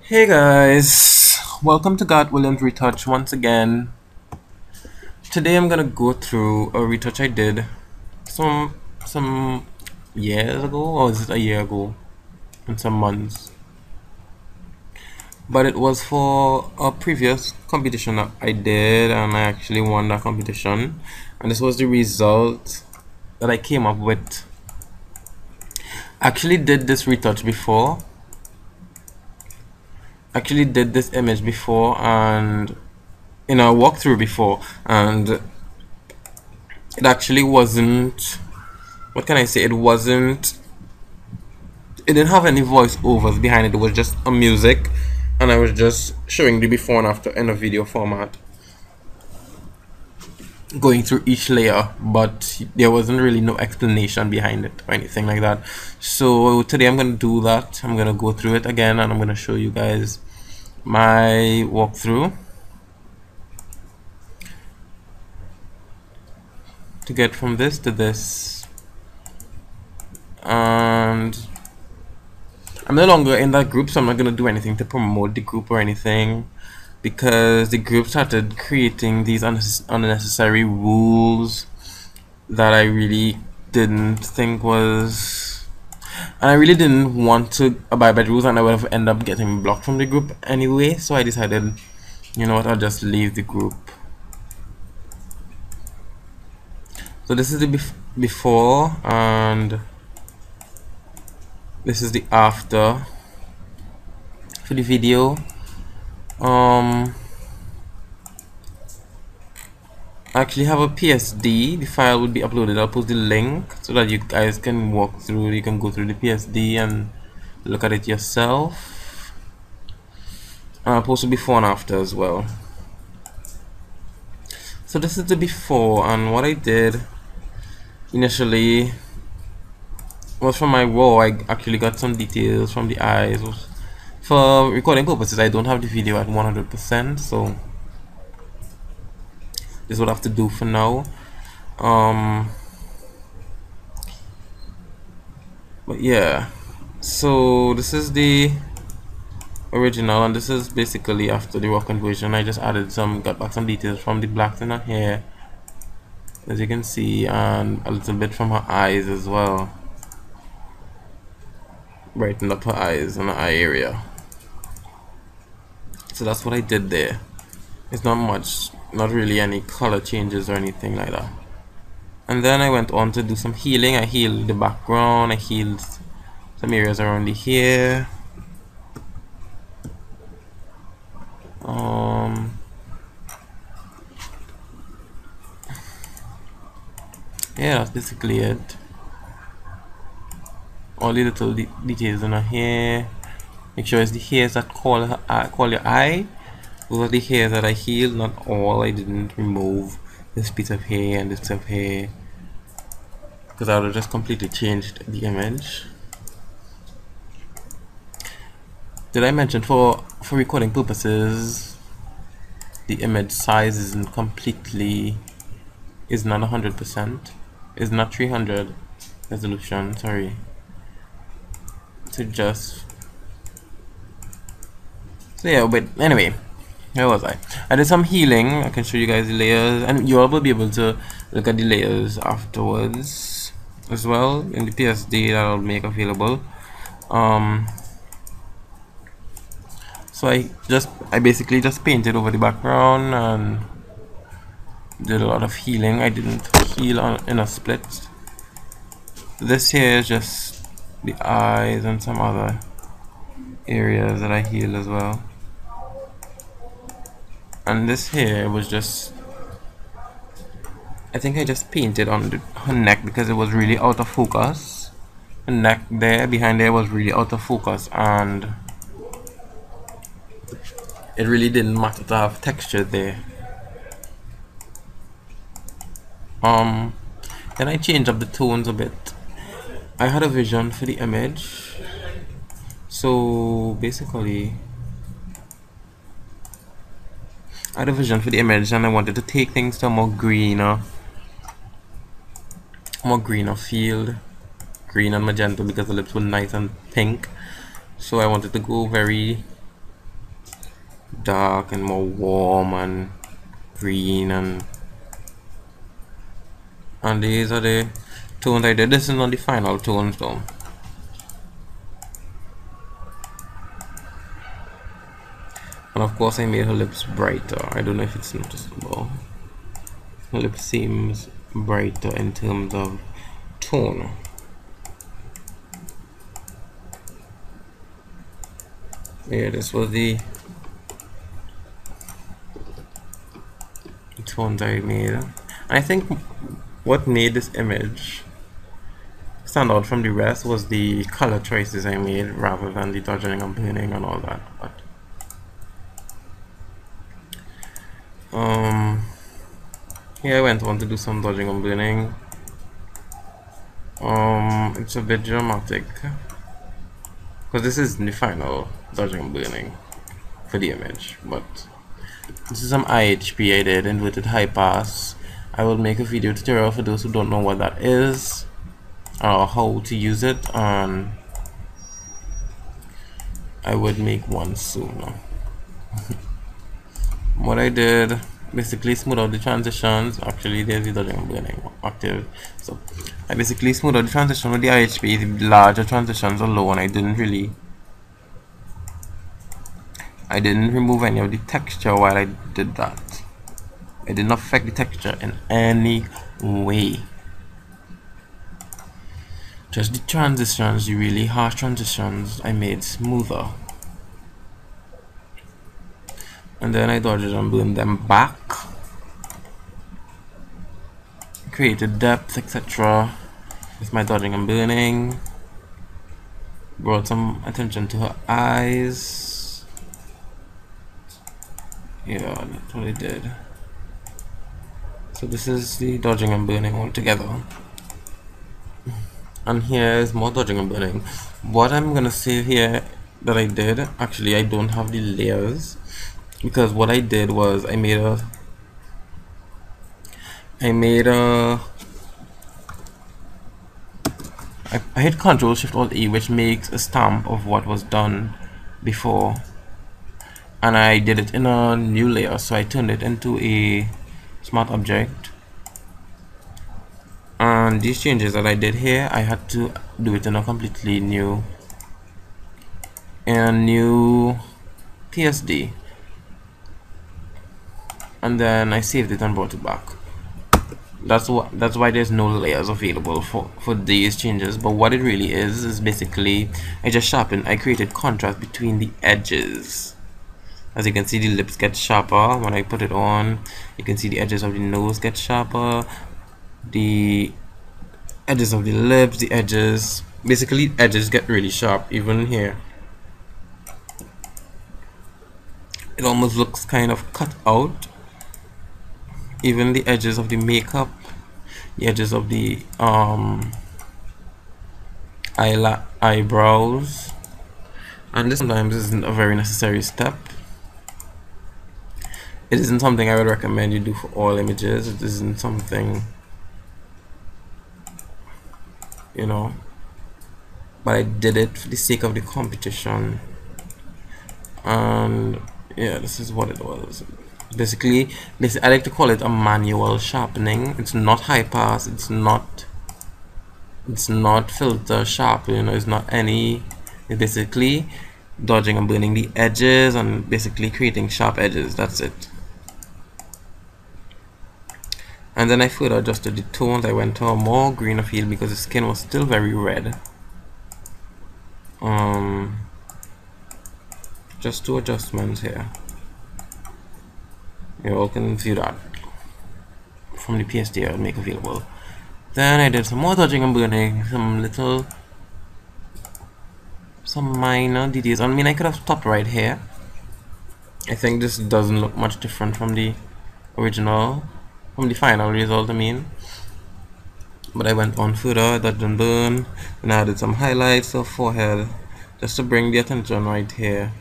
Hey guys, welcome to Garth Retouch once again. Today I'm gonna go through a retouch I did some years ago, or is it a year ago? In some months. But it was for a previous competition that I did, and I actually won that competition. And this was the result that I came up with. I actually did this retouch before. Actually did this image before and in a walkthrough before, and it actually wasn't, what can I say, it didn't have any voiceovers behind it. It was just a music, and I was just showing the before and after in a video format, going through each layer, but there wasn't really no explanation behind it or anything like that. So today I'm gonna do that. I'm gonna go through it again, and I'm gonna show you guys my walkthrough to get from this to this. And I'm no longer in that group, so I'm not gonna do anything to promote the group or anything, because the group started creating these unnecessary rules that I really didn't think was, and I really didn't want to abide by the rules, and I would have ended up getting blocked from the group anyway. So I decided, you know what, I'll just leave the group. So this is the before, and this is the after for the video. I actually have a PSD. The file will be uploaded. I'll post the link so that you guys can walk through. You can go through the PSD and look at it yourself. I'll post the before and after as well. So this is the before, and what I did initially was from my raw. I actually got some details from the eyes. For recording purposes, I don't have the video at 100%, so this is what I have to do for now. But yeah, so this is the original, and this is basically after the raw conversion. I just got back some details from the blacks in her hair, as you can see, and a little bit from her eyes as well. Brightened up her eyes and her eye area. So that's what I did there. It's not much, not really any color changes or anything like that. And then I went on to do some healing. I healed the background, I healed some areas around the hair. Yeah, that's basically it. All the little details in her hair. Make sure it's the hairs that call your eye. Those are the hairs that I healed, not all. I didn't remove this piece of hair and this piece of hair, because I would have just completely changed the image. Did I mention for recording purposes, the image size is not 100%, is not 300 resolution, sorry. So yeah, but anyway, where was I? I did some healing. I can show you guys the layers, and you all will be able to look at the layers afterwards as well in the PSD that I'll make available. So I basically just painted over the background and did a lot of healing. I didn't heal in a split. This here is just the eyes and some other areas that I healed as well. And this here was just, I think I just painted on her neck because it was really out of focus. The neck there, behind there, was really out of focus, and it really didn't matter to have texture there. Then I changed up the tones a bit. I had a vision for the image, so basically I had a vision for the image, and I wanted to take things to a more greener field, green and magenta, because the lips were nice and pink. So I wanted to go very dark and more warm and green, and these are the tones I did. This is not the final tones though. And of course I made her lips brighter. I don't know if it's noticeable. Her lip seems brighter in terms of tone. Yeah, this was the tones I made. I think what made this image stand out from the rest was the color choices I made rather than the dodging and burning and all that. But here I went on to do some dodging and burning. It's a bit dramatic because this is the final dodging and burning for the image, but this is some IHP I did, inverted high pass. I will make a video tutorial for those who don't know what that is or how to use it, and I would make one soon. What I did, basically smooth out the transitions. Actually there's the dodging and burning active, so I basically smoothed out the transition with the IHP. The larger transitions are low, and I didn't remove any of the texture while I did that. I did not affect the texture in any way. Just the transitions, the really harsh transitions, I made smoother. And then I dodged and burned them back. Created depth, etc. with my dodging and burning. Brought some attention to her eyes. Yeah, that's what I did. So this is the dodging and burning all together. And here is more dodging and burning. What I'm gonna say here that I did, actually I don't have the layers, because what I did was I hit Ctrl Shift Alt E, which makes a stamp of what was done before, and I did it in a new layer. So I turned it into a smart object, and these changes that I did here, I had to do it in a completely new PSD, and then I saved it and brought it back. That's why there's no layers available for these changes. But what it really is basically I created contrast between the edges. As you can see, the lips get sharper when I put it on. You can see the edges of the nose get sharper, the edges of the lips, the edges get really sharp. Even here it almost looks kind of cut out. Even the edges of the makeup, the edges of the eyebrows, and this sometimes isn't a very necessary step. It isn't something I would recommend you do for all images. It isn't something, you know, but I did it for the sake of the competition. And yeah, this is what it was. Basically I like to call it a manual sharpening. It's not high pass, it's not filter sharp, you know, it's basically dodging and burning the edges and basically creating sharp edges. That's it. And then I further adjusted the tones. I went to a more greener feel because the skin was still very red. Just 2 adjustments here. You all can view that from the PSD I'll make available. Then I did some more dodging and burning, some minor details. I mean, I could have stopped right here. I think this doesn't look much different from the original, from the final result, I mean. But I went on further, dodged and burn, and I added some highlights of forehead just to bring the attention right here.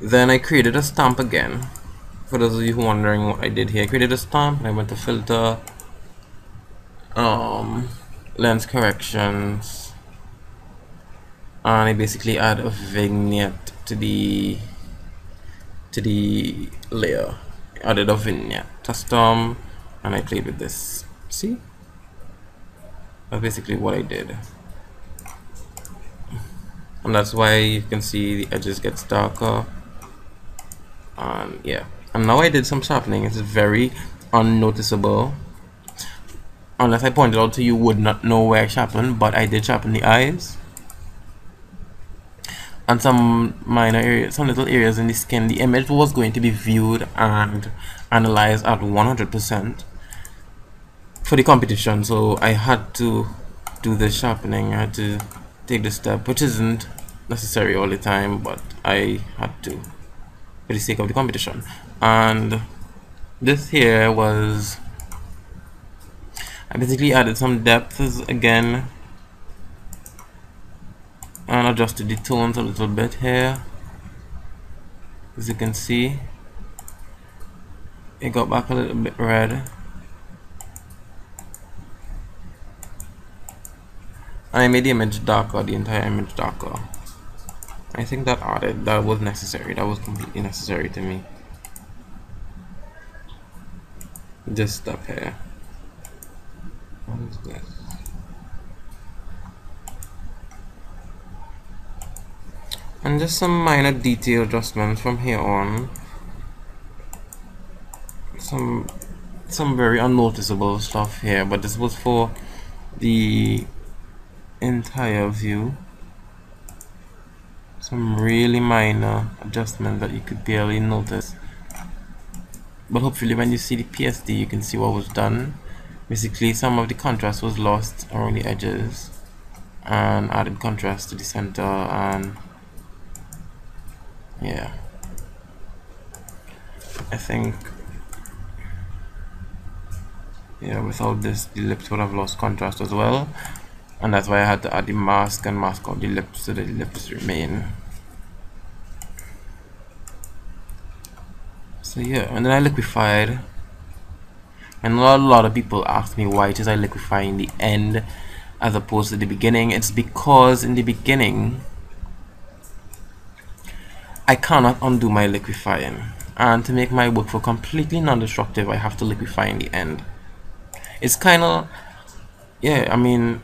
Then I created a stamp again. For those of you who are wondering what I did here, I created a stamp and I went to filter, lens corrections, and I basically add a vignette to the layer. Added a vignette custom, and I played with this. See, that's basically what I did, and that's why you can see the edges gets darker. And yeah, and now I did some sharpening. It's very unnoticeable. Unless I pointed out to you, would not know where I sharpened, but I did sharpen the eyes and some minor areas, some little areas in the skin. The image was going to be viewed and analyzed at 100% for the competition, so I had to do the sharpening. I had to take the step, which isn't necessary all the time, but I had to for the sake of the competition. And this here was, I basically added some depths again and adjusted the tones a little bit here. As you can see, it got back a little bit red, and I made the image darker, the entire image darker. I think that was necessary. That was completely necessary to me. This stuff here. What is this? And just some minor detail adjustments from here on. Some very unnoticeable stuff here, but this was for the entire view. Some really minor adjustments that you could barely notice, but hopefully when you see the PSD you can see what was done. Basically some of the contrast was lost around the edges and added contrast to the center, and yeah, I think, yeah, without this the lips would have lost contrast as well, and that's why I had to add the mask and mask out the lips so that the lips remain. So yeah, and then I liquefied, and a lot of people ask me why is I liquefying the end as opposed to the beginning. It's because in the beginning I cannot undo my liquefying, and to make my workflow completely non-destructive I have to liquefy in the end. It's kind of, yeah, I mean,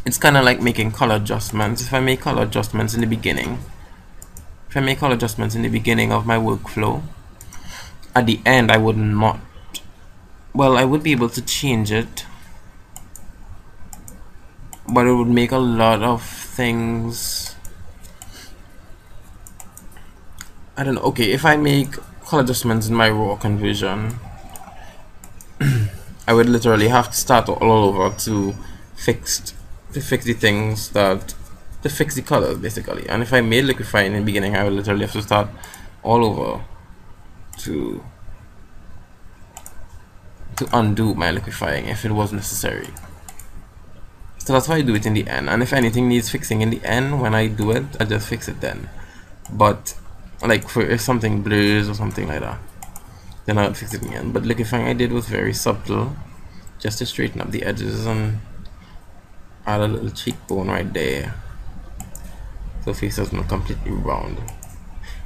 it's kind of like making color adjustments. If I make color adjustments in the beginning, of my workflow, at the end I would not, well, I would be able to change it, but it would make a lot of things, I don't know. Okay, if I make color adjustments in my raw conversion, I would literally have to start all over to fix the things that, to fix the colors basically. And if I made liquefying in the beginning, I would literally have to start all over to undo my liquefying if it was necessary. So that's why I do it in the end, and if anything needs fixing in the end when I do it, I just fix it then. But like for if something blurs or something like that, then I would fix it again. But liquefying I did was very subtle, just to straighten up the edges and add a little cheekbone right there, so face is not completely round.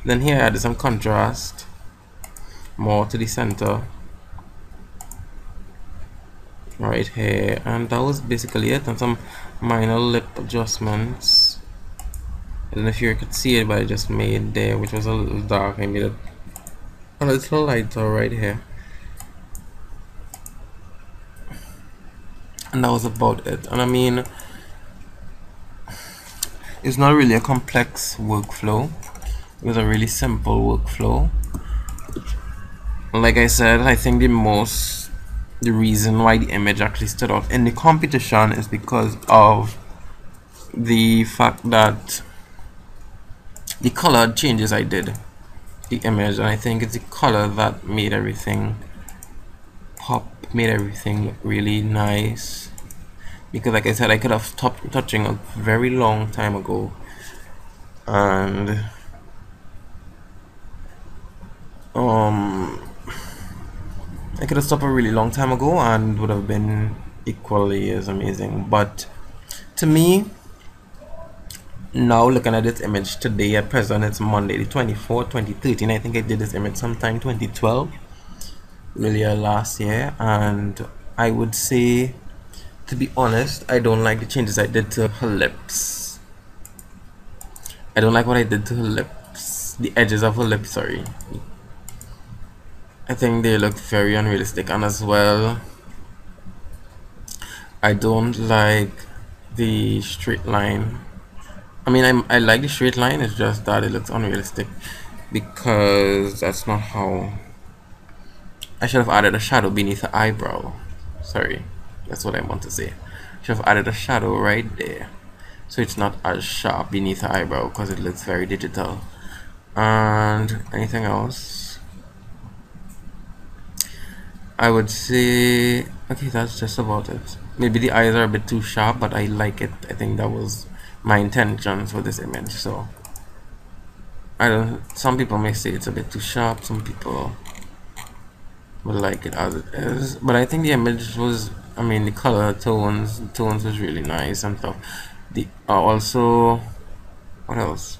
Then here I added some contrast, more to the center, right here, and that was basically it. And some minor lip adjustments. I don't know if you could see it, but I just made there, which was a little dark. I made it a little lighter right here, and that was about it. And I mean, it's not really a complex workflow. It was a really simple workflow. Like I said, I think the reason why the image actually stood out in the competition is because of the fact that the color changes I did the image, and I think it's the color that made everything pop, made everything look really nice. Because like I said, I could have stopped retouching a very long time ago, and I could have stopped a really long time ago and would have been equally as amazing. But to me, now looking at this image today, at present it's Monday the 24th, 2013. I think I did this image sometime 2012, earlier last year, and I would say, to be honest, I don't like the changes I did to her lips. I don't like what I did to her lips, the edges of her lips, sorry. I think they look very unrealistic, and as well, I don't like the straight line. I mean, I like the straight line, it's just that it looks unrealistic because that's not how. I should have added a shadow beneath the eyebrow. Sorry, that's what I want to say. Should have added a shadow right there so it's not as sharp beneath the eyebrow because it looks very digital. And anything else? I would say, okay, that's just about it. Maybe the eyes are a bit too sharp, but I like it. I think that was my intentions for this image. So I don't, some people may say it's a bit too sharp, some people would like it as it is, but I think the image was, I mean, the color tones was really nice and stuff. The also, what else?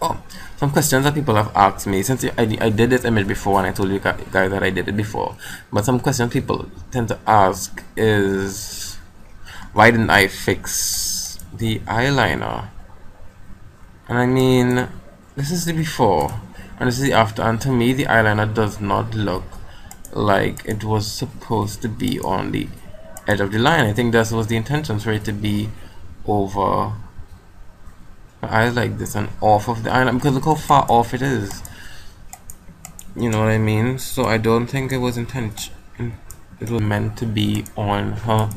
Oh, some questions that people have asked me since I did this image before, and I told you guys that I did it before. But some questions people tend to ask is, why didn't I fix the eyeliner? And I mean, this is the before and this is the after, and to me the eyeliner does not look like it was supposed to be on the edge of the line. I think that was the intention, for it to be over my eyes like this and off of the eyeliner, because look how far off it is, you know what I mean? So I don't think it was it was meant to be on her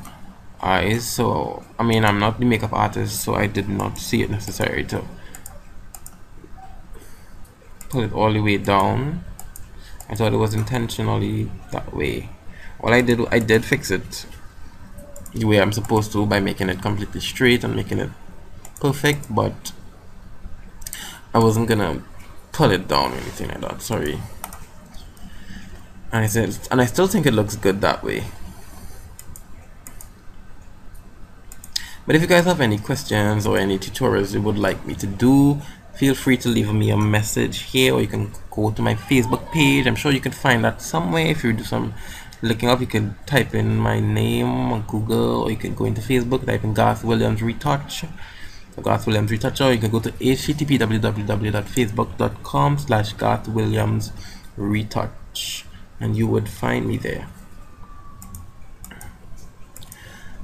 eyes. So I mean, I'm not the makeup artist, so I did not see it necessary to pull it all the way down. I thought it was intentionally that way. What I did fix it the way I'm supposed to by making it completely straight and making it perfect, but I wasn't gonna pull it down or anything like that, sorry. And I still think it looks good that way. But if you guys have any questions or any tutorials you would like me to do, feel free to leave me a message here, or you can go to my Facebook page. I'm sure you can find that somewhere. If you do some looking up, you can type in my name on Google, or you can go into Facebook, type in Garth Williams Retouch, or Garth Williams Retoucher. You can go to http://garth Williams Retouch, and you would find me there.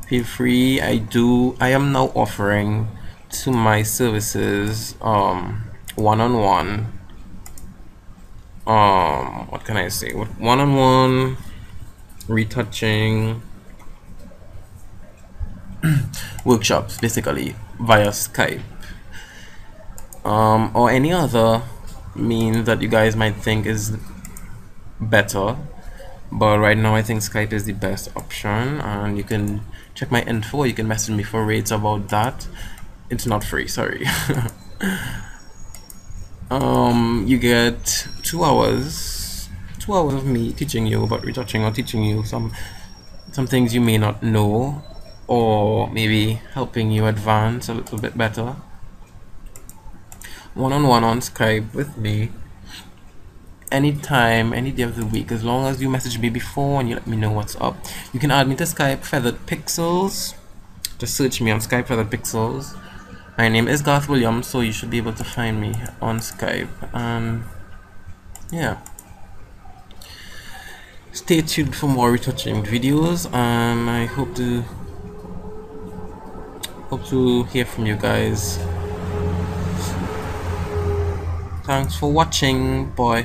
Feel free. I am now offering to my services one-on-one what can I say, one-on-one retouching workshops, basically via Skype, or any other means that you guys might think is better. But right now I think Skype is the best option, and you can check my info. You can message me for rates about that. It's not free, sorry. You get 2 hours of me teaching you about retouching, or teaching you some things you may not know, or maybe helping you advance a little bit better. One-on-one on Skype with me, anytime, any day of the week, as long as you message me before and you let me know what's up. You can add me to Skype, Feathered Pixels. Just search me on Skype, Feathered Pixels. My name is Garth Williams, so you should be able to find me on Skype. Yeah, stay tuned for more retouching videos, and I hope to hear from you guys. Thanks for watching, boy.